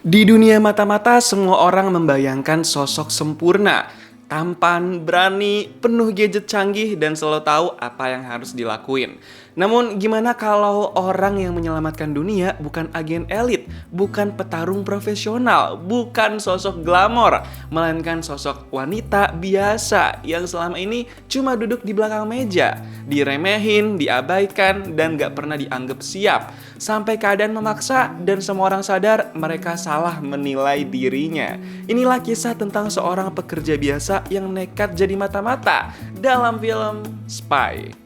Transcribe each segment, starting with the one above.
Di dunia mata-mata, semua orang membayangkan sosok sempurna, tampan, berani, penuh gadget canggih, dan selalu tahu apa yang harus dilakuin. Namun, gimana kalau orang yang menyelamatkan dunia bukan agen elit, bukan petarung profesional, bukan sosok glamor, melainkan sosok wanita biasa yang selama ini cuma duduk di belakang meja, diremehin, diabaikan, dan gak pernah dianggap siap. Sampai keadaan memaksa dan semua orang sadar mereka salah menilai dirinya. Inilah kisah tentang seorang pekerja biasa yang nekat jadi mata-mata dalam film Spy.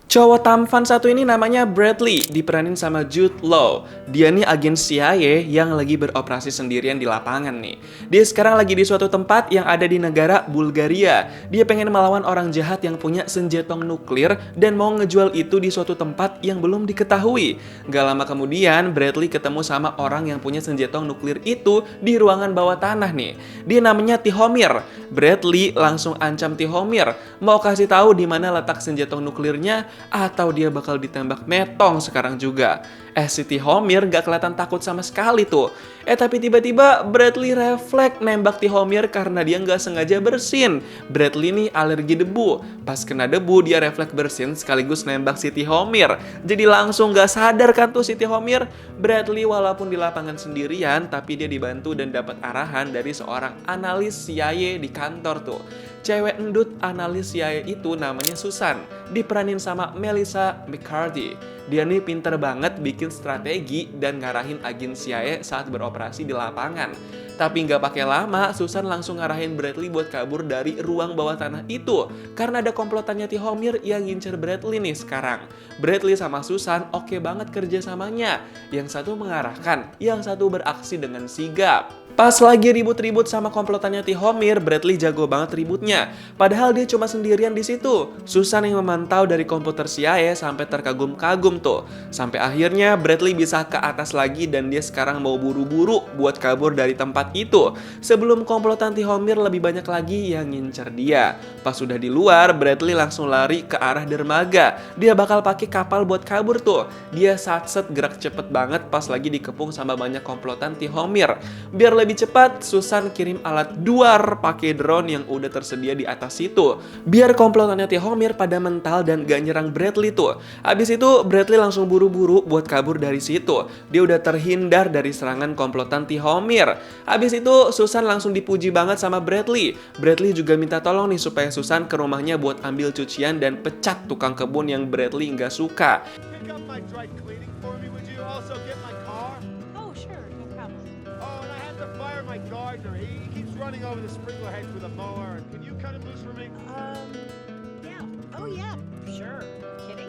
Cowok tampan satu ini namanya Bradley, diperanin sama Jude Law. Dia nih agen CIA yang lagi beroperasi sendirian di lapangan nih. Dia sekarang lagi di suatu tempat yang ada di negara Bulgaria. Dia pengen melawan orang jahat yang punya senjatong nuklir dan mau ngejual itu di suatu tempat yang belum diketahui. Gak lama kemudian, Bradley ketemu sama orang yang punya senjatong nuklir itu di ruangan bawah tanah nih. Dia namanya Tihomir. Bradley langsung ancam Tihomir, mau kasih tahu di mana letak senjatong nuklirnya atau dia bakal ditembak metong sekarang juga. Si Tihomir gak kelihatan takut sama sekali tuh. Tapi tiba-tiba Bradley refleks nembak Tihomir karena dia gak sengaja bersin. Bradley nih alergi debu. Pas kena debu dia refleks bersin sekaligus nembak si Tihomir. Jadi langsung gak sadar kan tuh si Tihomir. Bradley walaupun di lapangan sendirian tapi dia dibantu dan dapat arahan dari seorang analis CIA di kantor tuh. Cewek endut analis CIA itu namanya Susan, diperanin sama Melissa McCarthy. Dia nih pinter banget bikin strategi dan ngarahin agen CIA saat beroperasi di lapangan. Tapi nggak pakai lama, Susan langsung ngarahin Bradley buat kabur dari ruang bawah tanah itu. Karena ada komplotannya Tihomir yang ngincer Bradley nih sekarang. Bradley sama Susan oke banget kerjasamanya. Yang satu mengarahkan, yang satu beraksi dengan sigap. Pas lagi ribut-ribut sama komplotannya Tihomir, Bradley jago banget ributnya. Padahal dia cuma sendirian di situ. Susan yang memantau dari komputer CIA sampai terkagum-kagum tuh. Sampai akhirnya Bradley bisa ke atas lagi dan dia sekarang mau buru-buru buat kabur dari tempat itu. Sebelum komplotan Tihomir lebih banyak lagi yang ngincer dia. Pas sudah di luar, Bradley langsung lari ke arah dermaga. Dia bakal pakai kapal buat kabur tuh. Dia satset gerak cepet banget pas lagi dikepung sama banyak komplotan Tihomir. Biar lebih cepat, Susan kirim alat duar pakai drone yang udah tersedia di atas situ. Biar komplotannya Tihomir pada mental dan gak nyerang Bradley tuh. Abis itu Bradley langsung buru-buru buat kabur dari situ. Dia udah terhindar dari serangan komplotan Tihomir. Abis itu Susan langsung dipuji banget sama Bradley. Bradley juga minta tolong nih supaya Susan ke rumahnya buat ambil cucian dan pecat tukang kebun yang Bradley nggak suka. Pick up my dry cleaning for me, would you? Also get my car? Oh, sure, no problem. Oh, and I have to fire my gardener. He keeps running over the sprinkler heads with a mower. Can you cut him loose for me? Yeah. Oh, yeah, sure. Kidding?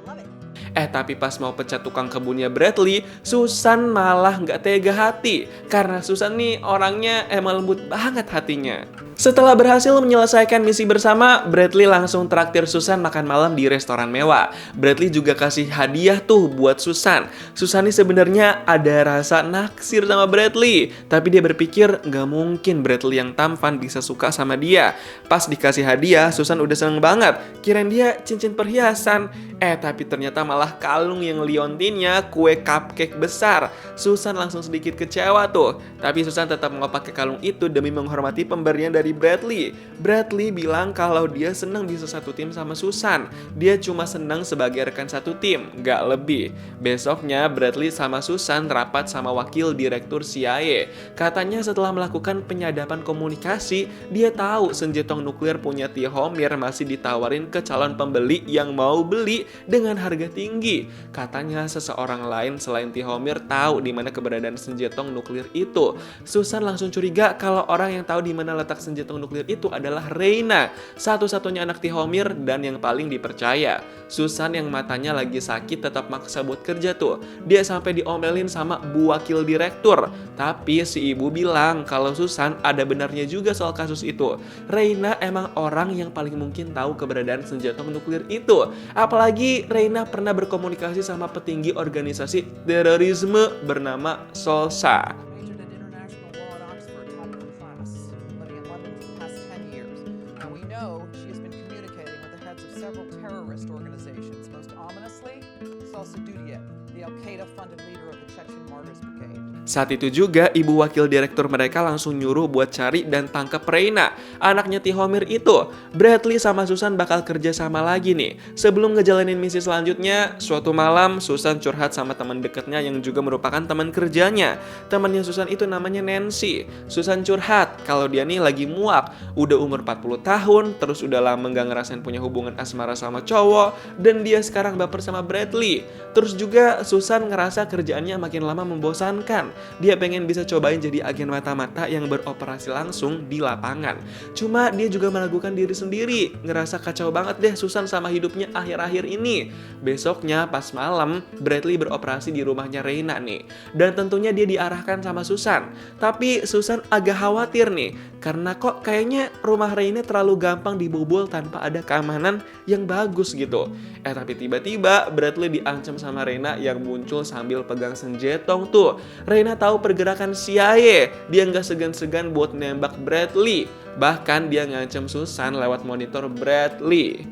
Love it. Tapi pas mau pecat tukang kebunnya Bradley, Susan malah nggak tega hati. Karena Susan nih orangnya emang lembut banget hatinya. Setelah berhasil menyelesaikan misi bersama, Bradley langsung traktir Susan makan malam di restoran mewah. Bradley juga kasih hadiah tuh buat Susan. Susan ini sebenarnya ada rasa naksir sama Bradley, tapi dia berpikir nggak mungkin Bradley yang tampan bisa suka sama dia. Pas dikasih hadiah, Susan udah seneng banget. Kirain dia cincin perhiasan. Tapi ternyata malah kalung yang liontinnya kue cupcake besar. Susan langsung sedikit kecewa tuh. Tapi Susan tetap mau pakai kalung itu demi menghormati pemberian dari Bradley. Bradley bilang kalau dia senang bisa satu tim sama Susan. Dia cuma senang sebagai rekan satu tim, gak lebih. Besoknya Bradley sama Susan rapat sama wakil direktur CIA. Katanya setelah melakukan penyadapan komunikasi, dia tahu senjatong nuklir punya Tihomir masih ditawarin ke calon pembeli yang mau beli dengan harga tinggi. Katanya seseorang lain selain Tihomir tahu di mana keberadaan senjatong nuklir itu. Susan langsung curiga kalau orang yang tahu di mana letak senjatong nuklir itu adalah Reina, satu-satunya anak Tihomir dan yang paling dipercaya. Susan yang matanya lagi sakit tetap maksa buat kerja tuh. Dia sampai diomelin sama bu wakil direktur. Tapi si ibu bilang kalau Susan ada benarnya juga soal kasus itu. Reina emang orang yang paling mungkin tahu keberadaan senjatong nuklir itu. Apalagi Reina pernah berkomunikasi sama petinggi organisasi terorisme bernama Solsa. Majored in international law at Oxford, top of her class, living in London for the past 10 years. Now we know she has been communicating with the heads of several terror terrorist organizations, most ominously, Salsadudia, the Al-Qaeda-funded leader of the Chechen Martyrs Brigade. Saat itu juga, ibu wakil direktur mereka langsung nyuruh buat cari dan tangkap Reina, anaknya Tihomir itu. Bradley sama Susan bakal kerja sama lagi nih. Sebelum ngejalanin misi selanjutnya, suatu malam Susan curhat sama teman dekatnya yang juga merupakan teman kerjanya. Temannya Susan itu namanya Nancy. Susan curhat kalau dia nih lagi muak, udah umur 40 tahun, terus udah lama gak ngerasain punya hubungan asmara sama cowok, dan dia sekarang baper sama Bradley. Terus juga Susan ngerasa kerjaannya makin lama membosankan. Dia pengen bisa cobain jadi agen mata-mata yang beroperasi langsung di lapangan. Cuma dia juga meragukan diri sendiri. Ngerasa kacau banget deh Susan sama hidupnya akhir-akhir ini. Besoknya pas malam, Bradley beroperasi di rumahnya Reina nih. Dan tentunya dia diarahkan sama Susan. Tapi Susan agak khawatir nih, karena kok kayaknya rumah Reina terlalu gampang dibobol tanpa ada keamanan yang bagus gitu. Tapi tiba-tiba Bradley diancam sama Reina yang muncul sambil pegang senjetong tuh. Reina tahu pergerakan CIA, dia nggak segan-segan buat nembak Bradley. Bahkan dia ngancam Susan lewat monitor Bradley.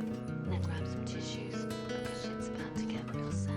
Then grab some tissues, because shit's about to get real sad.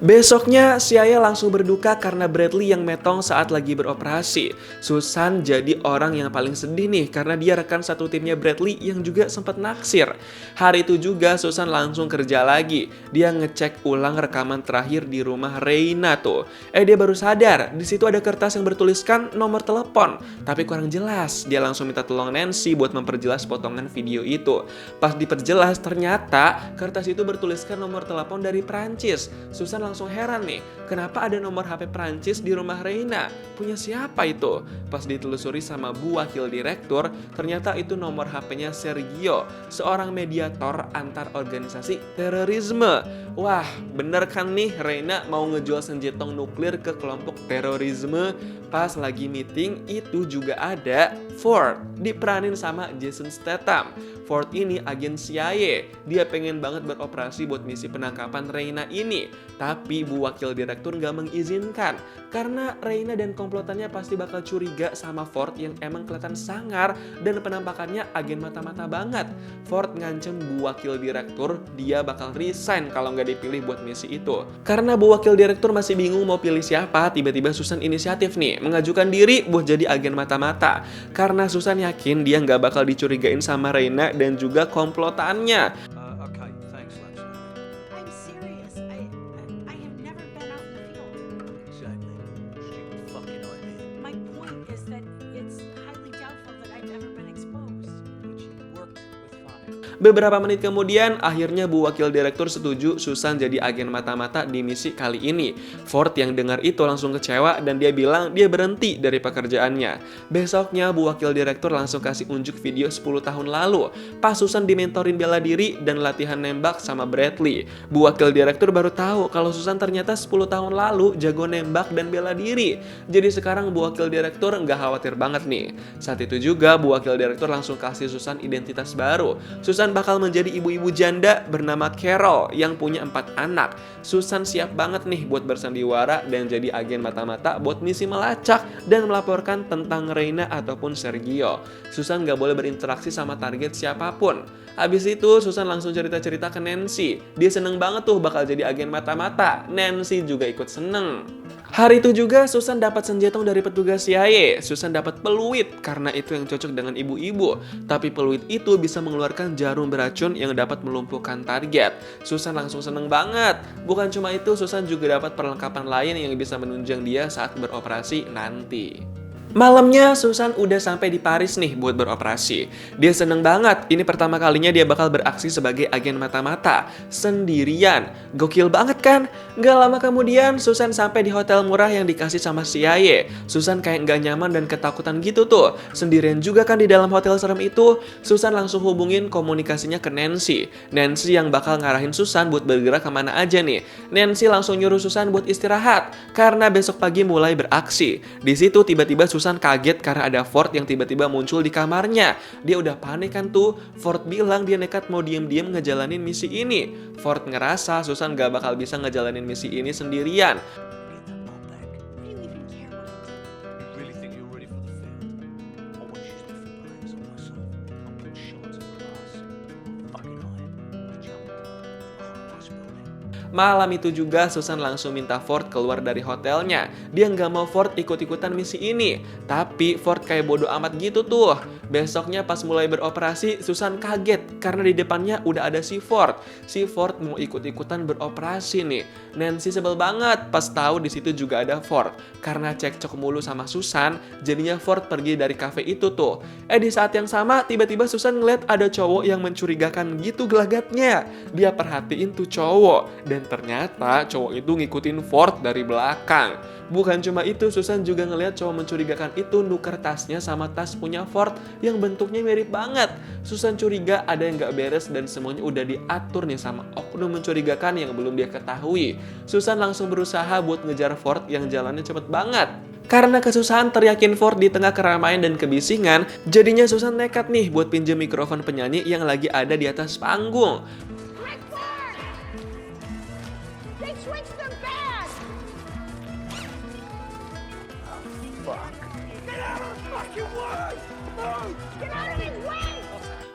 Besoknya, CIA langsung berduka karena Bradley yang metong saat lagi beroperasi. Susan jadi orang yang paling sedih nih karena dia rekan satu timnya Bradley yang juga sempat naksir. Hari itu juga Susan langsung kerja lagi. Dia ngecek ulang rekaman terakhir di rumah Reina tuh. Dia baru sadar, di situ ada kertas yang bertuliskan nomor telepon, tapi kurang jelas. Dia langsung minta tolong Nancy buat memperjelas potongan video itu. Pas diperjelas, ternyata kertas itu bertuliskan nomor telepon dari Prancis. Susan langsung heran nih, kenapa ada nomor HP Prancis di rumah Reina? Punya siapa itu? Pas ditelusuri sama Bu Wakil Direktur, ternyata itu nomor HP-nya Sergio, seorang mediator antar organisasi terorisme. Wah, bener kan nih Reina mau ngejual senjatong nuklir ke kelompok terorisme? Pas lagi meeting, itu juga ada Ford, diperanin sama Jason Statham. Ford ini agen CIA, dia pengen banget beroperasi buat misi penangkapan Reina ini. Tapi Bu Wakil Direktur nggak mengizinkan, karena Reina dan komplotannya pasti bakal curiga sama Ford yang emang kelihatan sangar dan penampakannya agen mata-mata banget. Ford ngancem Bu Wakil Direktur, dia bakal resign kalau nggak dipilih buat misi itu. Karena Bu Wakil Direktur masih bingung mau pilih siapa, tiba-tiba Susan inisiatif nih, mengajukan diri buat jadi agen mata-mata. Karena Susan yakin dia nggak bakal dicurigain sama Reina dan juga komplotannya. Okay, thanks, Lancelot. I'm serious. I have never been out in the field. Exactly. Stupid fucking idea. My point is that it's highly doubtful that I've ever been exposed. But you worked with fire. Beberapa menit kemudian, akhirnya Bu Wakil Direktur setuju Susan jadi agen mata-mata di misi kali ini. Ford yang dengar itu langsung kecewa dan dia bilang dia berhenti dari pekerjaannya. Besoknya, Bu Wakil Direktur langsung kasih unjuk video 10 tahun lalu. Pas Susan dimentorin bela diri dan latihan nembak sama Bradley. Bu Wakil Direktur baru tahu kalau Susan ternyata 10 tahun lalu jago nembak dan bela diri. Jadi sekarang Bu Wakil Direktur nggak khawatir banget nih. Saat itu juga, Bu Wakil Direktur langsung kasih Susan identitas baru. Susan bakal menjadi ibu-ibu janda bernama Carol yang punya 4 anak. Susan siap banget nih buat bersandiwara dan jadi agen mata-mata buat misi melacak dan melaporkan tentang Reina ataupun Sergio. Susan gak boleh berinteraksi sama target siapapun. Habis itu Susan langsung cerita-cerita ke Nancy. Dia seneng banget tuh bakal jadi agen mata-mata. Nancy juga ikut seneng. Hari itu juga Susan dapat senjatong dari petugas CIA. Susan dapat peluit karena itu yang cocok dengan ibu-ibu. Tapi peluit itu bisa mengeluarkan jarum beracun yang dapat melumpuhkan target. Susan langsung seneng banget. Bukan cuma itu, Susan juga dapat perlengkapan lain yang bisa menunjang dia saat beroperasi nanti. Malamnya Susan udah sampai di Paris nih buat beroperasi. Dia seneng banget, ini pertama kalinya dia bakal beraksi sebagai agen mata-mata sendirian. Gokil banget kan? Gak lama kemudian Susan sampai di hotel murah yang dikasih sama CIA. Susan kayak gak nyaman dan ketakutan gitu tuh. Sendirian juga kan di dalam hotel serem itu. Susan langsung hubungin komunikasinya ke Nancy. Nancy yang bakal ngarahin Susan buat bergerak kemana aja nih. Nancy langsung nyuruh Susan buat istirahat karena besok pagi mulai beraksi. Di situ tiba-tiba Susan kaget karena ada Ford yang tiba-tiba muncul di kamarnya. Dia udah panik kan tuh. Ford bilang dia nekat mau diem-diem ngejalanin misi ini. Ford ngerasa Susan gak bakal bisa ngejalanin misi ini sendirian. Get that bomb back. Why do you even care what I do? You really think you're ready Malam itu juga Susan langsung minta Ford keluar dari hotelnya. Dia nggak mau Ford ikut-ikutan misi ini. Tapi Ford kayak bodoh amat gitu tuh. Besoknya pas mulai beroperasi, Susan kaget karena di depannya udah ada si Ford. Si Ford mau ikut-ikutan beroperasi nih. Nancy sebel banget pas tahu di situ juga ada Ford. Karena cekcok mulu sama Susan, jadinya Ford pergi dari cafe itu tuh. Di saat yang sama tiba-tiba Susan ngeliat ada cowok yang mencurigakan gitu gelagatnya. Dia perhatiin tuh cowok dan ternyata cowok itu ngikutin Ford dari belakang. Bukan cuma itu, Susan juga ngeliat cowok mencurigakan itu nuker tasnya sama tas punya Ford yang bentuknya mirip banget. Susan curiga ada yang gak beres dan semuanya udah diatur nih sama oknum mencurigakan yang belum dia ketahui. Susan langsung berusaha buat ngejar Ford yang jalannya cepet banget. Karena kesusahan teriakin Ford di tengah keramaian dan kebisingan, jadinya Susan nekat nih buat pinjem mikrofon penyanyi yang lagi ada di atas panggung. They switched their bag! Get out of the fucking way! Move! Get out of his way!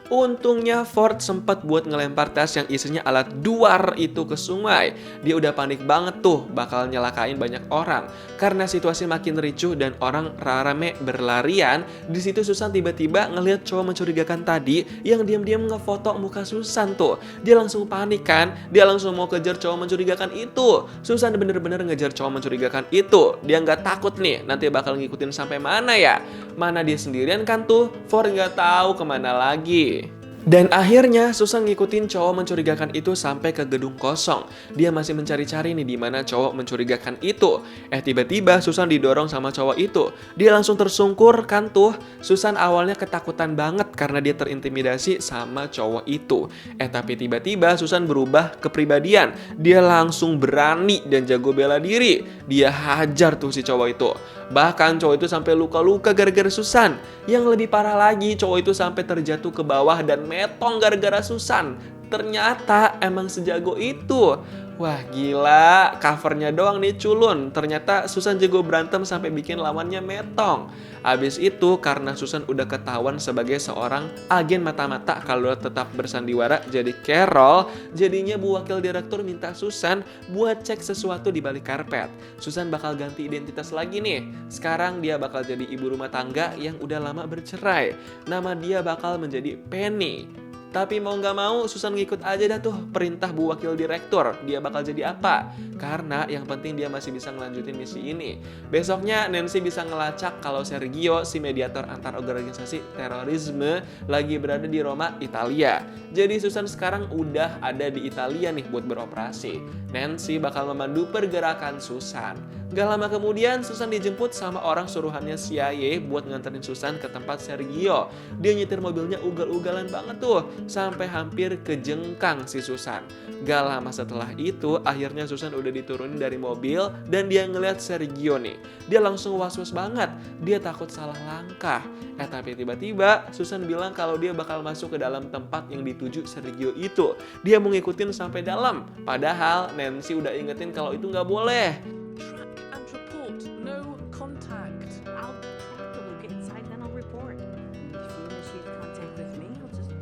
Untungnya Ford sempat buat ngelempar tas yang isinya alat duar itu ke sungai. Dia udah panik banget tuh bakal nyelakain banyak orang. Karena situasi makin ricuh dan orang rame berlarian, di situ Susan tiba-tiba ngelihat cowok mencurigakan tadi yang diam-diam ngefoto muka Susan tuh. Dia langsung panik kan, dia langsung mau kejar cowok mencurigakan itu. Susan bener-bener ngejar cowok mencurigakan itu. Dia nggak takut nih, nanti bakal ngikutin sampai mana ya? Mana dia sendirian kan tuh, Ford nggak tahu kemana lagi. Dan akhirnya Susan ngikutin cowok mencurigakan itu sampai ke gedung kosong. Dia masih mencari-cari nih di mana cowok mencurigakan itu. Tiba-tiba Susan didorong sama cowok itu. Dia langsung tersungkur kan tuh. Susan awalnya ketakutan banget karena dia terintimidasi sama cowok itu. Tapi tiba-tiba Susan berubah kepribadian. Dia langsung berani dan jago bela diri. Dia hajar tuh si cowok itu. Bahkan cowok itu sampai luka-luka gara-gara Susan. Yang lebih parah lagi, cowok itu sampai terjatuh ke bawah dan metong gara-gara Susan. Ternyata emang sejago itu. Wah gila, covernya doang nih culun. Ternyata Susan jago berantem sampai bikin lawannya metong. Abis itu karena Susan udah ketahuan sebagai seorang agen mata-mata kalau tetap bersandiwara jadi Carol, jadinya bu wakil direktur minta Susan buat cek sesuatu di balik karpet. Susan bakal ganti identitas lagi nih. Sekarang dia bakal jadi ibu rumah tangga yang udah lama bercerai. Nama dia bakal menjadi Penny. Tapi mau nggak mau, Susan ngikut aja dah tuh perintah bu wakil direktur. Dia bakal jadi apa? Karena yang penting dia masih bisa ngelanjutin misi ini. Besoknya Nancy bisa ngelacak kalau Sergio, si mediator antar organisasi terorisme, lagi berada di Roma, Italia. Jadi Susan sekarang udah ada di Italia nih buat beroperasi. Nancy bakal memandu pergerakan Susan. Gak lama kemudian Susan dijemput sama orang suruhannya CIA buat nganterin Susan ke tempat Sergio. Dia nyetir mobilnya ugal-ugalan banget tuh, sampai hampir kejengkang si Susan. Gak lama setelah itu, akhirnya Susan udah diturunin dari mobil dan dia ngeliat Sergio nih. Dia langsung was-was banget, dia takut salah langkah. Tapi tiba-tiba Susan bilang kalau dia bakal masuk ke dalam tempat yang dituju Sergio itu. Dia mau ngikutin sampai dalam, padahal Nancy udah ingetin kalau itu nggak boleh. Track and report. No contact. I'll have to look inside, then I'll report. If you initiate contact with me, I'll just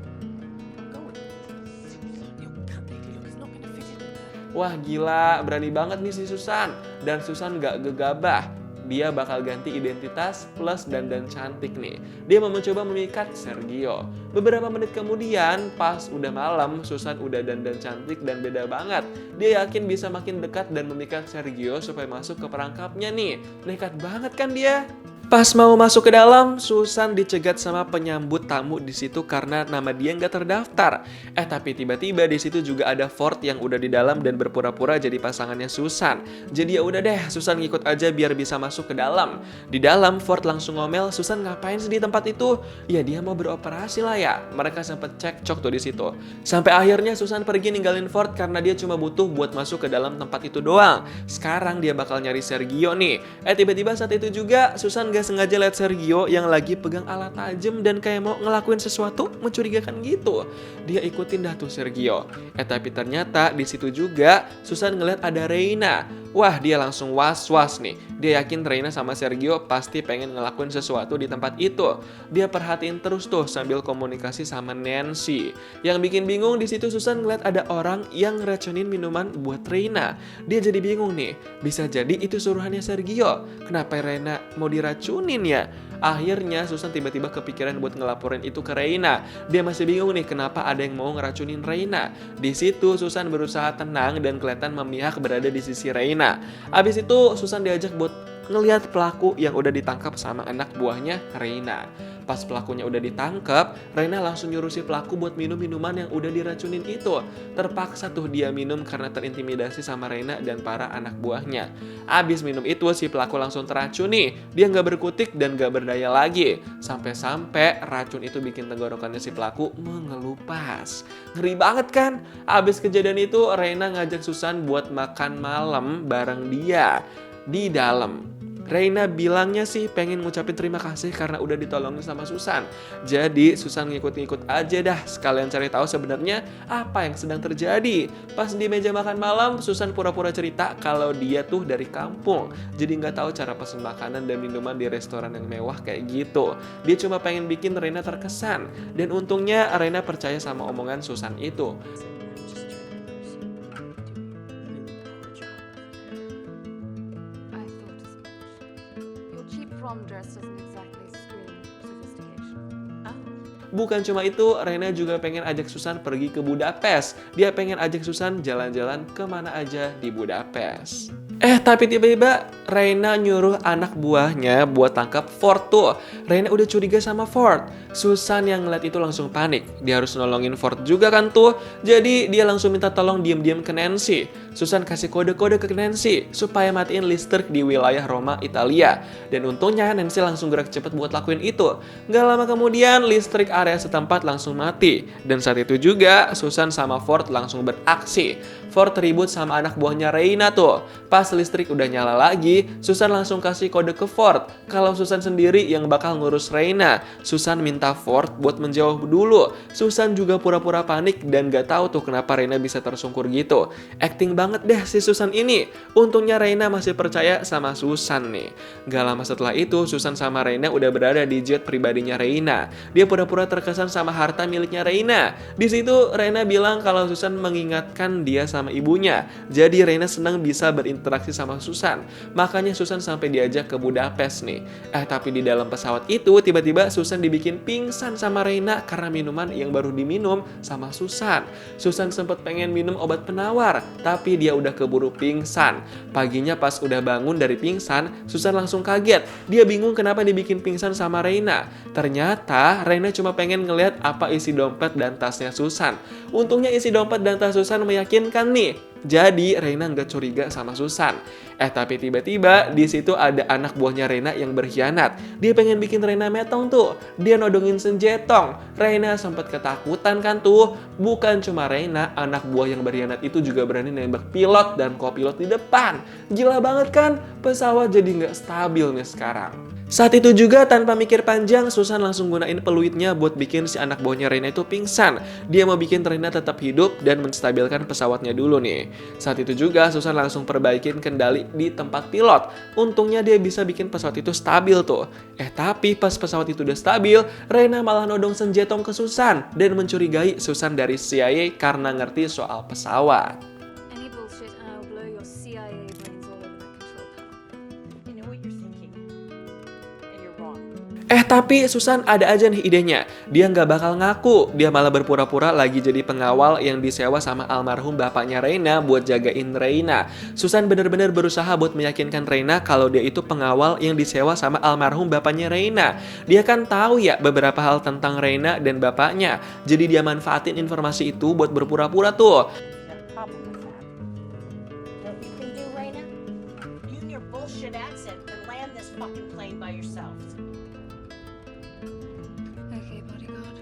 go with it. You can't make it. It's not going to fit in there. Wah gila, berani banget nih si Susan. Dan Susan gak gegabah. Dia bakal ganti identitas plus dandan cantik nih. Dia mau mencoba memikat Sergio. Beberapa menit kemudian, pas udah malam, Susan udah dandan cantik dan beda banget. Dia yakin bisa makin dekat dan memikat Sergio supaya masuk ke perangkapnya nih. Nekat banget kan dia? Pas mau masuk ke dalam, Susan dicegat sama penyambut tamu di situ karena nama dia nggak terdaftar. Tapi tiba-tiba di situ juga ada Ford yang udah di dalam dan berpura-pura jadi pasangannya Susan. Jadi ya udah deh, Susan ngikut aja biar bisa masuk ke dalam. Di dalam, Ford langsung ngomel, Susan ngapain sih di tempat itu? Ya dia mau beroperasi lah ya. Mereka sempet cekcok tuh di situ. Sampai akhirnya Susan pergi ninggalin Ford karena dia cuma butuh buat masuk ke dalam tempat itu doang. Sekarang dia bakal nyari Sergio nih. Tiba-tiba saat itu juga Susan gak sengaja lihat Sergio yang lagi pegang alat tajam dan kayak mau ngelakuin sesuatu mencurigakan gitu. Dia ikutin dah tuh Sergio. Tapi ternyata di situ juga Susan ngeliat ada Reina. Wah, dia langsung was-was nih. Dia yakin Reina sama Sergio pasti pengen ngelakuin sesuatu di tempat itu. Dia perhatiin terus tuh sambil komunikasi sama Nancy. Yang bikin bingung di situ Susan ngeliat ada orang yang ngeracunin minuman buat Reina. Dia jadi bingung nih. Bisa jadi itu suruhannya Sergio. Kenapa Reina mau diracunin ya? Akhirnya Susan tiba-tiba kepikiran buat ngelaporin itu ke Reina. Dia masih bingung nih kenapa ada yang mau ngeracunin Reina. Di situ Susan berusaha tenang dan kelihatan memihak berada di sisi Reina. Abis itu Susan diajak buat ngelihat pelaku yang udah ditangkap sama anak buahnya Reina. Pas pelakunya udah ditangkap, Reina langsung nyuruh si pelaku buat minum minuman yang udah diracunin itu. Terpaksa tuh dia minum karena terintimidasi sama Reina dan para anak buahnya. Abis minum itu si pelaku langsung teracuni. Dia nggak berkutik dan nggak berdaya lagi. Sampai-sampai racun itu bikin tenggorokannya si pelaku mengelupas. Ngeri banget kan? Abis kejadian itu Reina ngajak Susan buat makan malam bareng dia di dalam. Reina bilangnya sih pengen ngucapin terima kasih karena udah ditolongin sama Susan. Jadi Susan ngikut-ngikut aja dah sekalian cari tahu sebenarnya apa yang sedang terjadi. Pas di meja makan malam, Susan pura-pura cerita kalau dia tuh dari kampung. Jadi nggak tahu cara pesen makanan dan minuman di restoran yang mewah kayak gitu. Dia cuma pengen bikin Reina terkesan. Dan untungnya Reina percaya sama omongan Susan itu. I thought as much. Your cheap prom dress doesn't exactly scream sophistication. Bukan cuma itu, Reina juga pengen ajak Susan pergi ke Budapest. Dia pengen ajak Susan jalan-jalan kemana aja di Budapest. Tapi tiba-tiba Reina nyuruh anak buahnya buat tangkap Ford tuh. Reina udah curiga sama Ford. Susan yang ngeliat itu langsung panik. Dia harus nolongin Ford juga kan tuh. Jadi dia langsung minta tolong diam-diam ke Nancy. Susan kasih kode-kode ke Nancy supaya matiin listrik di wilayah Roma, Italia. Dan untungnya Nancy langsung gerak cepet buat lakuin itu. Gak lama kemudian listrik area setempat langsung mati. Dan saat itu juga Susan sama Ford langsung beraksi. Ford ribut sama anak buahnya Reina tuh. Pas listrik udah nyala lagi, Susan langsung kasih kode ke Ford kalau Susan sendiri yang bakal ngurus Reina. Susan minta Ford buat menjauh dulu. Susan juga pura-pura panik dan gak tahu tuh kenapa Reina bisa tersungkur gitu. Acting banget deh si Susan ini. Untungnya Reina masih percaya sama Susan nih. Gak lama setelah itu, Susan sama Reina udah berada di jet pribadinya Reina. Dia pura-pura terkesan sama harta miliknya Reina. Di situ Reina bilang kalau Susan mengingatkan dia sama ibunya. Jadi Reina senang bisa berinteraksi sama Susan. Makanya Susan sampai diajak ke Budapest nih. Tapi di dalam pesawat itu tiba-tiba Susan dibikin pingsan sama Reina karena minuman yang baru diminum sama Susan. Susan sempat pengen minum obat penawar, tapi dia udah keburu pingsan. Paginya pas udah bangun dari pingsan, Susan langsung kaget. Dia bingung kenapa dibikin pingsan sama Reina. Ternyata Reina cuma pengen ngeliat apa isi dompet dan tasnya Susan. Untungnya isi dompet dan tas Susan meyakinkan nih. Jadi Reina nggak curiga sama Susan. Tapi tiba-tiba di situ ada anak buahnya Reina yang berkhianat. Dia pengen bikin Reina metong tuh. Dia nodongin senjetong. Reina sempat ketakutan kan tuh. Bukan cuma Reina, anak buah yang berkhianat itu juga berani nembak pilot dan kopilot di depan. Gila banget kan? Pesawat jadi nggak stabil nih sekarang. Saat itu juga tanpa mikir panjang, Susan langsung gunain peluitnya buat bikin si anak buahnya Reina itu pingsan. Dia mau bikin Reina tetap hidup dan menstabilkan pesawatnya dulu nih. Saat itu juga Susan langsung perbaikin kendali di tempat pilot. Untungnya dia bisa bikin pesawat itu stabil tuh. Tapi pas pesawat itu udah stabil, Reina malah nodong senjetong ke Susan dan mencurigai Susan dari CIA karena ngerti soal pesawat. Any bullshit and I'll blow your CIA brains all over that control panel. You know what you're thinking, and you're wrong. Tapi Susan ada aja nih idenya. Dia nggak bakal ngaku. Dia malah berpura-pura lagi jadi pengawal yang disewa sama almarhum bapaknya Reina buat jagain Reina. Susan bener-bener berusaha buat meyakinkan Reina kalau dia itu pengawal yang disewa sama almarhum bapaknya Reina. Dia kan tahu ya beberapa hal tentang Reina dan bapaknya. Jadi dia manfaatin informasi itu buat berpura-pura tuh. Got a problem with that. What you can do, Raina? You and your bullshit accent can land this fucking plane by yourselves. Okay, bodyguard.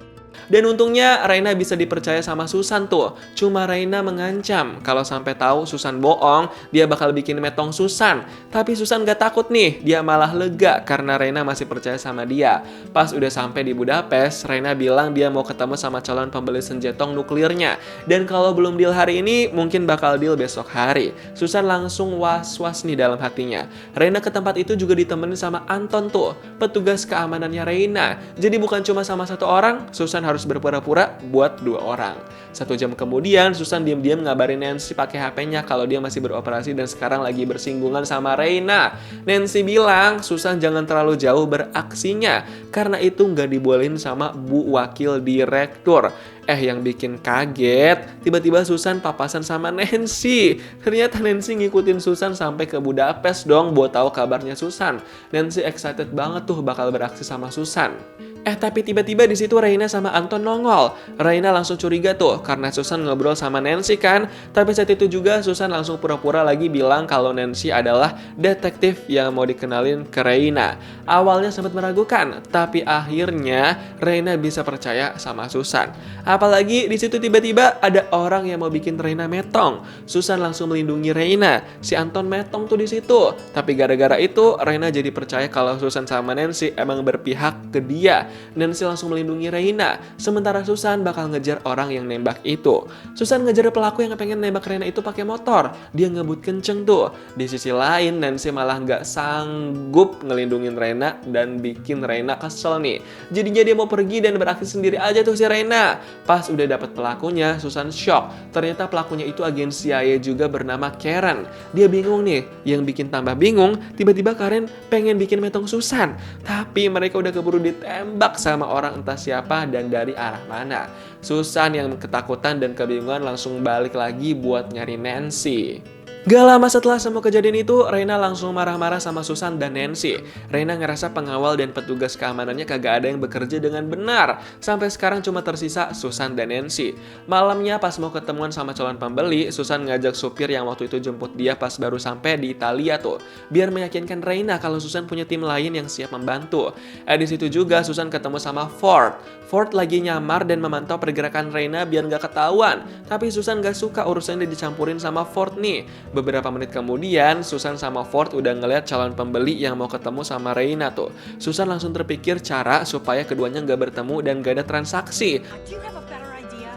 Dan untungnya Reina bisa dipercaya sama Susan tuh. Cuma Reina mengancam kalau sampai tahu Susan bohong, dia bakal bikin metong Susan. Tapi Susan gak takut nih, dia malah lega karena Reina masih percaya sama dia. Pas udah sampai di Budapest, Reina bilang dia mau ketemu sama calon pembeli senjatong nuklirnya. Dan kalau belum deal hari ini, mungkin bakal deal besok hari. Susan langsung was-was nih dalam hatinya. Reina ke tempat itu juga ditemenin sama Anton tuh, petugas keamanannya Reina. Jadi bukan cuma sama satu orang, Susan harus berpura-pura buat 2 orang. 1 jam kemudian, Susan diam-diam ngabarin Nancy pakai HP-nya kalau dia masih beroperasi dan sekarang lagi bersinggungan sama Reina. Nancy bilang Susan jangan terlalu jauh beraksinya karena itu nggak dibolehin sama Bu Wakil Direktur. Yang bikin kaget, tiba-tiba Susan papasan sama Nancy. Ternyata Nancy ngikutin Susan sampai ke Budapest dong buat tahu kabarnya Susan. Nancy excited banget tuh bakal beraksi sama Susan. Tapi tiba-tiba di situ Reina sama Anton nongol. Reina langsung curiga tuh karena Susan ngobrol sama Nancy kan. Tapi saat itu juga Susan langsung pura-pura lagi bilang kalau Nancy adalah detektif yang mau dikenalin ke Reina. Awalnya sempat meragukan, tapi akhirnya Reina bisa percaya sama Susan. Apalagi di situ tiba-tiba ada orang yang mau bikin Reina metong. Susan langsung melindungi Reina. Si Anton metong tuh di situ. Tapi gara-gara itu Reina jadi percaya kalau Susan sama Nancy emang berpihak ke dia. Nancy langsung melindungi Reina. Sementara Susan bakal ngejar orang yang nembak itu. Susan ngejar pelaku yang pengen nembak Reina itu pakai motor. Dia ngebut kenceng tuh. Di sisi lain Nancy malah nggak sanggup ngelindungin Reina dan bikin Reina kesel nih. Jadinya dia mau pergi dan beraksi sendiri aja tuh si Reina. Pas udah dapet pelakunya, Susan shock. Ternyata pelakunya itu agen CIA juga bernama Karen. Dia bingung nih. Yang bikin tambah bingung, tiba-tiba Karen pengen bikin metong Susan. Tapi mereka udah keburu ditembak sama orang entah siapa dan dari arah mana. Susan yang ketakutan dan kebingungan langsung balik lagi buat nyari Nancy. Gak lama setelah semua kejadian itu, Reina langsung marah-marah sama Susan dan Nancy. Reina ngerasa pengawal dan petugas keamanannya kagak ada yang bekerja dengan benar. Sampai sekarang cuma tersisa Susan dan Nancy. Malamnya pas mau ketemuan sama calon pembeli, Susan ngajak supir yang waktu itu jemput dia pas baru sampai di Italia tuh. Biar meyakinkan Reina kalau Susan punya tim lain yang siap membantu. Di situ juga Susan ketemu sama Ford. Ford lagi nyamar dan memantau pergerakan Reina biar gak ketahuan. Tapi Susan gak suka urusannya dicampurin sama Ford nih. Beberapa menit kemudian, Susan sama Ford udah ngeliat calon pembeli yang mau ketemu sama Reina tuh. Susan langsung terpikir cara supaya keduanya gak bertemu dan gak ada transaksi. Do you have a better idea?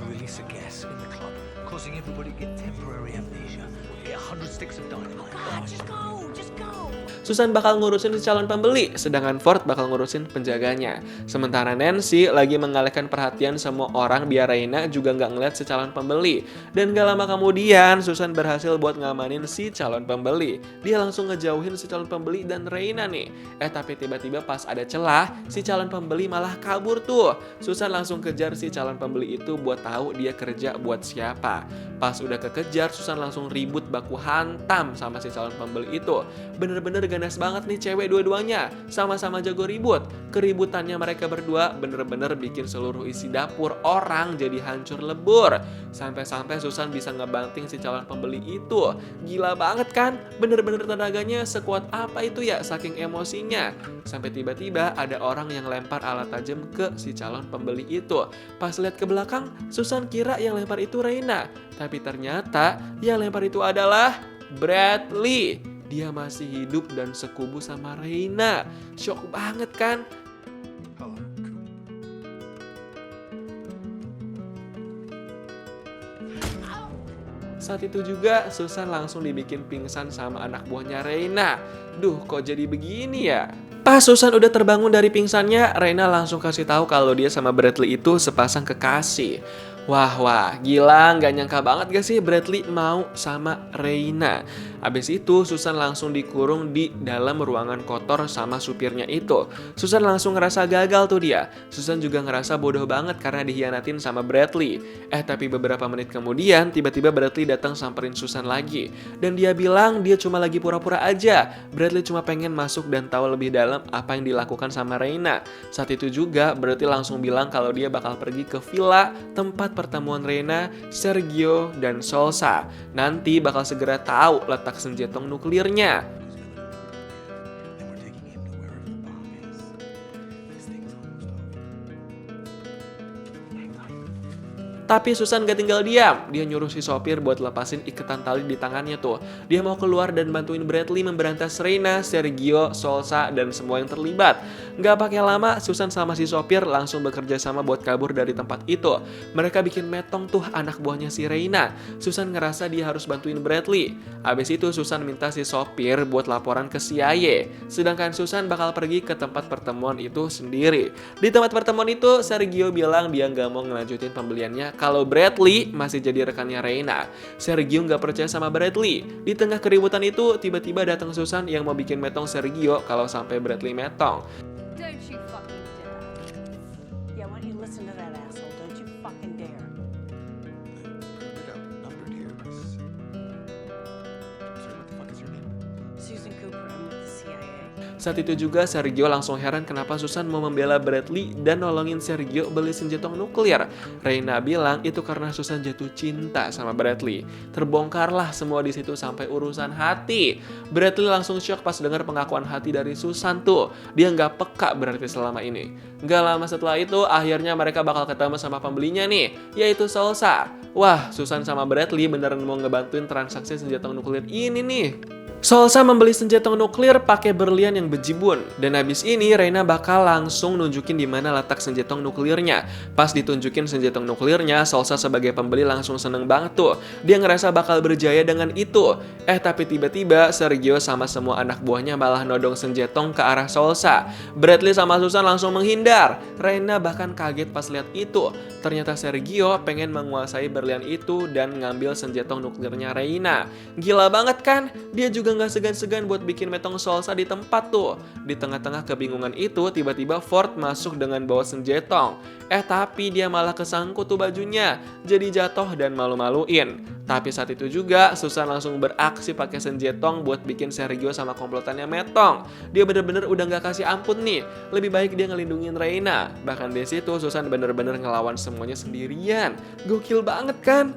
Release a gas in the club, causing everybody to get temporary amnesia. Get 100 sticks of dynamite. God, just go, just go. Susan bakal ngurusin si calon pembeli, sedangkan Ford bakal ngurusin penjaganya. Sementara Nancy lagi mengalihkan perhatian semua orang biar Reina juga nggak ngeliat si calon pembeli. Dan gak lama kemudian, Susan berhasil buat ngamanin si calon pembeli. Dia langsung ngejauhin si calon pembeli dan Reina nih. Tapi tiba-tiba pas ada celah, si calon pembeli malah kabur tuh. Susan langsung kejar si calon pembeli itu buat tahu dia kerja buat siapa. Pas udah kekejar, Susan langsung ribut baku hantam sama si calon pembeli itu. Bener-bener ganas banget nih cewek dua-duanya. Sama-sama jago ribut. Keributannya mereka berdua bener-bener bikin seluruh isi dapur orang jadi hancur lebur. Sampai-sampai Susan bisa ngebanting si calon pembeli itu. Gila banget kan? Bener-bener tenaganya sekuat apa itu ya saking emosinya. Sampai tiba-tiba ada orang yang lempar alat tajam ke si calon pembeli itu. Pas lihat ke belakang, Susan kira yang lempar itu Reina. Tapi ternyata yang lempar itu adalah Bradley. Dia masih hidup dan sekubu sama Reina. Shock banget kan? Hello, Coop. Saat itu juga Susan langsung dibikin pingsan sama anak buahnya Reina. Duh, kok jadi begini ya? Pas Susan udah terbangun dari pingsannya, Reina langsung kasih tahu kalau dia sama Bradley itu sepasang kekasih. Wah, gila, nggak nyangka banget gak sih Bradley mau sama Reina. Abis itu Susan langsung dikurung di dalam ruangan kotor sama supirnya itu. Susan langsung ngerasa gagal tuh dia. Susan juga ngerasa bodoh banget karena dihianatin sama Bradley. Tapi beberapa menit kemudian tiba-tiba Bradley datang samperin Susan lagi. Dan dia bilang dia cuma lagi pura-pura aja. Bradley cuma pengen masuk dan tahu lebih dalam apa yang dilakukan sama Reina. Saat itu juga Bradley langsung bilang kalau dia bakal pergi ke villa tempat pertemuan Reina, Sergio, dan Solsa. Nanti bakal segera tahu letak senjatong nuklirnya. Then we're taking him to wherever the bomb is. This thing's almost over. Tapi Susan gak tinggal diam. Dia nyuruh si sopir buat lepasin ikatan tali di tangannya tuh. Dia mau keluar dan bantuin Bradley memberantas Reina, Sergio, Salsa, dan semua yang terlibat. Gak pakai lama, Susan sama si sopir langsung bekerja sama buat kabur dari tempat itu. Mereka bikin metong tuh anak buahnya si Reina. Susan ngerasa dia harus bantuin Bradley. Abis itu Susan minta si sopir buat laporan ke CIA. Sedangkan Susan bakal pergi ke tempat pertemuan itu sendiri. Di tempat pertemuan itu, Sergio bilang dia gak mau ngelanjutin pembeliannya kalau Bradley masih jadi rekannya Reina. Sergio nggak percaya sama Bradley. Di tengah keributan itu, tiba-tiba datang Susan yang mau bikin metong Sergio kalau sampai Bradley metong. Don't you fucking dare. Yeah, why don't you listen to that asshole? Don't you fucking dare. Susan Cooper, I'm with the CIA. Saat itu juga Sergio langsung heran kenapa Susan mau membela Bradley dan nolongin Sergio beli senjata nuklir. Reina bilang itu karena Susan jatuh cinta sama Bradley. Terbongkarlah semua di situ sampai urusan hati. Bradley langsung shock pas dengar pengakuan hati dari Susan tuh. Dia nggak peka berarti selama ini. Nggak lama setelah itu akhirnya mereka bakal ketemu sama pembelinya nih, yaitu Salsa. Wah, Susan sama Bradley beneran mau ngebantuin transaksi senjata nuklir ini nih. Salsa membeli senjata nuklir pakai berlian yang bejibun. Dan habis ini Reina bakal langsung nunjukin di mana letak senjata nuklirnya. Pas ditunjukin senjata nuklirnya, Salsa sebagai pembeli langsung seneng banget tuh. Dia ngerasa bakal berjaya dengan itu. Tapi tiba-tiba Sergio sama semua anak buahnya malah nodong senjata ke arah Salsa. Bradley sama Susan langsung menghindar. Reina bahkan kaget pas lihat itu. Ternyata Sergio pengen menguasai berlian itu dan ngambil senjata nuklirnya Reina. Gila banget kan? Dia juga nggak segan-segan buat bikin metong Salsa di tempat tuh. Di tengah-tengah kebingungan itu, tiba-tiba Ford masuk dengan bawa senjata. Tapi dia malah kesangkut tuh bajunya, jadi jatuh dan malu-maluin. Tapi saat itu juga, Susan langsung beraksi pakai senjata buat bikin Sergio sama komplotannya metong. Dia bener-bener udah nggak kasih ampun nih. Lebih baik dia ngelindungin Reina. Bahkan di situ Susan bener-bener ngelawan semuanya sendirian. Gokil banget kan?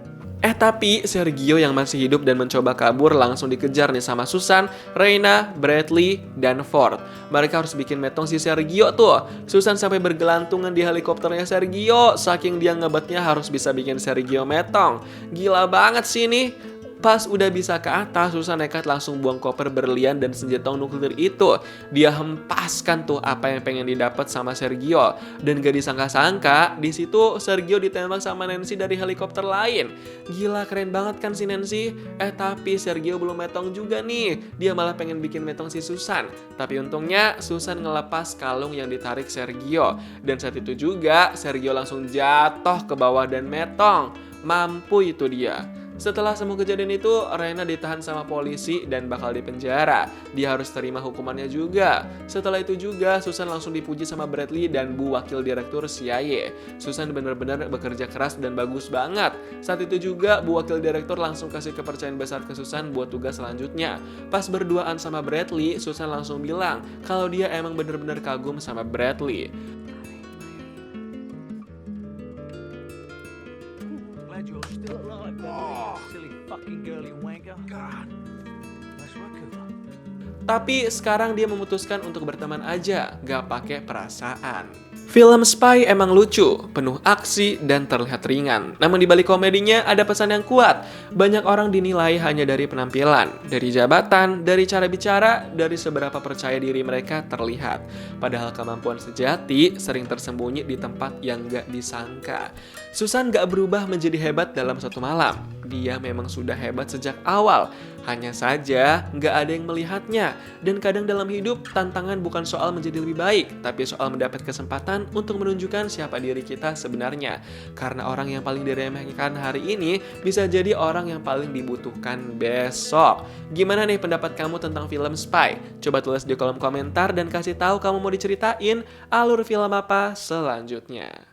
Tapi Sergio yang masih hidup dan mencoba kabur langsung dikejar nih sama Susan, Reina, Bradley, dan Ford. Mereka harus bikin metong si Sergio tuh. Susan sampai bergelantungan di helikopternya Sergio, saking dia ngebetnya harus bisa bikin Sergio metong. Gila banget sih nih. Pas udah bisa ke atas, Susan nekat langsung buang koper berlian dan senjata nuklir itu. Dia hempaskan tuh apa yang pengen didapat sama Sergio. Dan gak disangka-sangka, di situ Sergio ditembak sama Nancy dari helikopter lain. Gila, keren banget kan si Nancy? Tapi Sergio belum metong juga nih. Dia malah pengen bikin metong si Susan. Tapi untungnya Susan ngelepas kalung yang ditarik Sergio. Dan saat itu juga Sergio langsung jatuh ke bawah dan metong. Mampu itu dia. Setelah semua kejadian itu, Reina ditahan sama polisi dan bakal dipenjara. Dia harus terima hukumannya juga. Setelah itu juga, Susan langsung dipuji sama Bradley dan Bu Wakil Direktur CIA. Susan benar-benar bekerja keras dan bagus banget. Saat itu juga, Bu Wakil Direktur langsung kasih kepercayaan besar ke Susan buat tugas selanjutnya. Pas berduaan sama Bradley, Susan langsung bilang kalau dia emang benar-benar kagum sama Bradley. Glad you're still alive, Beverly. Silly fucking girly wanker. God. Nice work, Cooper. Tapi sekarang dia memutuskan untuk berteman aja, gak pakai perasaan. Film spy emang lucu, penuh aksi, dan terlihat ringan. Namun di balik komedinya ada pesan yang kuat. Banyak orang dinilai hanya dari penampilan, dari jabatan, dari cara bicara, dari seberapa percaya diri mereka terlihat. Padahal kemampuan sejati sering tersembunyi di tempat yang gak disangka. Susan gak berubah menjadi hebat dalam satu malam. Dia memang sudah hebat sejak awal. Hanya saja gak ada yang melihatnya. Dan kadang dalam hidup, tantangan bukan soal menjadi lebih baik, tapi soal mendapat kesempatan untuk menunjukkan siapa diri kita sebenarnya. Karena orang yang paling diremehkan hari ini bisa jadi orang yang paling dibutuhkan besok. Gimana nih pendapat kamu tentang film Spy? Coba tulis di kolom komentar dan kasih tahu kamu mau diceritain alur film apa selanjutnya.